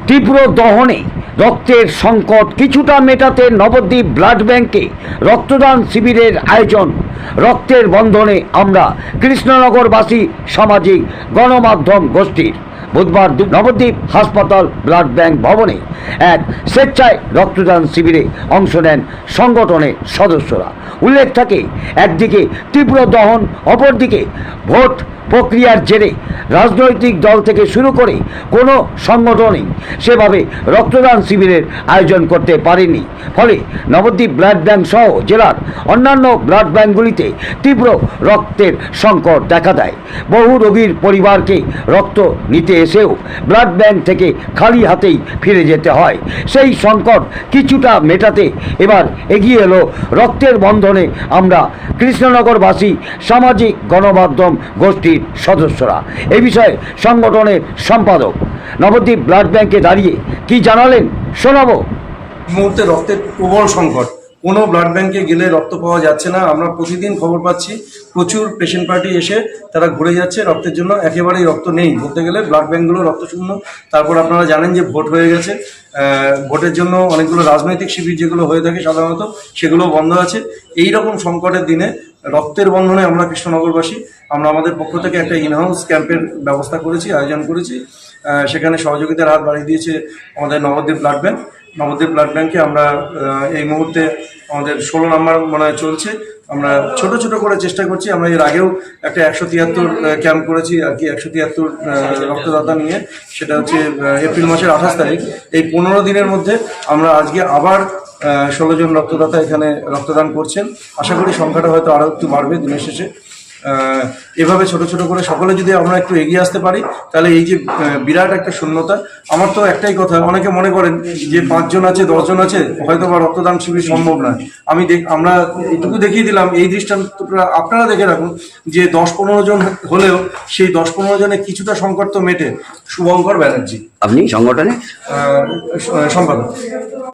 তীব্র দহনে রক্তের সংকট কিছুটা মেটাতে নবদ্বীপ ব্লাড ব্যাংকে রক্তদান শিবিরের আয়োজন। রক্তের বন্ধনে আমরা কৃষ্ণনগরবাসী সামাজিক গণমাধ্যম গোষ্ঠীর বুধবার নবদ্বীপ হাসপাতাল ব্লাড ব্যাংক ভবনে এক স্বেচ্ছায় রক্তদান শিবিরে অংশ নেন সংগঠনের সদস্যরা। উল্লেখ থাকে, একদিকে তীব্র দহন, অপরদিকে ভোট প্রক্রিয়ার জেরে রাজনৈতিক দল থেকে শুরু করে কোনো সংগঠনই সেভাবে রক্তদান শিবিরের আয়োজন করতে পারেনি। ফলে নবদ্বীপ ব্লাড ব্যাংক সহ জেলার অন্যান্য ব্লাড ব্যাংকগুলিতে তীব্র রক্তের সংকট দেখা দেয়। বহু রোগীর পরিবারকে রক্ত নিতে এসেও ব্লাড ব্যাংক থেকে খালি হাতেই ফিরে যেতে হয়। সেই সংকট কিছুটা মেটাতে এবার এগিয়ে এলো রক্তের বন্ধনে আমরা কৃষ্ণনগরবাসী সামাজিক গণমাধ্যম গোষ্ঠীর সদস্যরা। এই বিষয়ে সংগঠনের সম্পাদক নবদ্বীপ ব্লাড ব্যাংকে দাঁড়িয়ে কি জানালেন শোনাবো। এই মুহূর্তে রক্তের প্রবল সংকট, কোনো ব্লাড ব্যাংকে গেলে রক্ত পাওয়া যাচ্ছে না। আমরা প্রতিদিন খবর পাচ্ছি প্রচুর পেশেন্ট পার্টি এসে তারা ঘুরে যাচ্ছে রক্তের জন্য, একেবারেই রক্ত নেই বলতে গেলে। ব্লাড ব্যাংকগুলো রক্ত শূন্য। তারপর আপনারা জানেন যে ভোট হয়ে গেছে, ভোটের জন্য অনেকগুলো রাজনৈতিক শিবির যেগুলো হয়ে থাকে সাধারণত সেগুলো বন্ধ আছে। এই রকম সংকটের দিনে রক্তের বন্ধনে আমরা কৃষ্ণনগরবাসী আমরা আমাদের পক্ষ থেকে একটা ইনহাউস ক্যাম্পের ব্যবস্থা করেছি, আয়োজন করেছি। সেখানে সহযোগিতার হাত বাড়িয়ে দিয়েছে আমাদের Nabadwip blood bank. Nabadwip blood ব্যাংকে আমরা এই মুহূর্তে আমাদের 16 নম্বর মনে হয় চলছে। আমরা ছোট ছোট করে চেষ্টা করছি। আমরা এর আগেও একটা 173 ক্যাম্প করেছি আর কি, 173 রক্তদাতা নিয়ে। সেটা হচ্ছে এপ্রিল মাসের 28 তারিখ। এই 15 দিনের মধ্যে আমরা আজকে আবার 16 জন রক্তদাতা এখানে রক্তদান করছেন। আশা করি সংখ্যাটা হয়তো আরও একটু বাড়বে দিনের শেষে। এভাবে ছোট ছোট করে সকলে যদি আমরা একটু এগিয়ে আসতে পারি, তাহলে এই যে বিরাট একটা শূন্যতা, আমার তো একটাই কথা, অনেকে মনে করেন যে 5 জন আছে 10 জন আছে হয়তো বা রক্তদান শিবির সম্ভব না। আমরা এটুকু দেখিয়ে দিলাম, এই দৃষ্টান্তটা আপনারা দেখে রাখুন যে 10-15 জন হলেও সেই 10-15 জনে কিছুটা সংকট তো মেটে। শুভঙ্কর ব্যানার্জি, আপনি সংগঠনে সম্পাদক।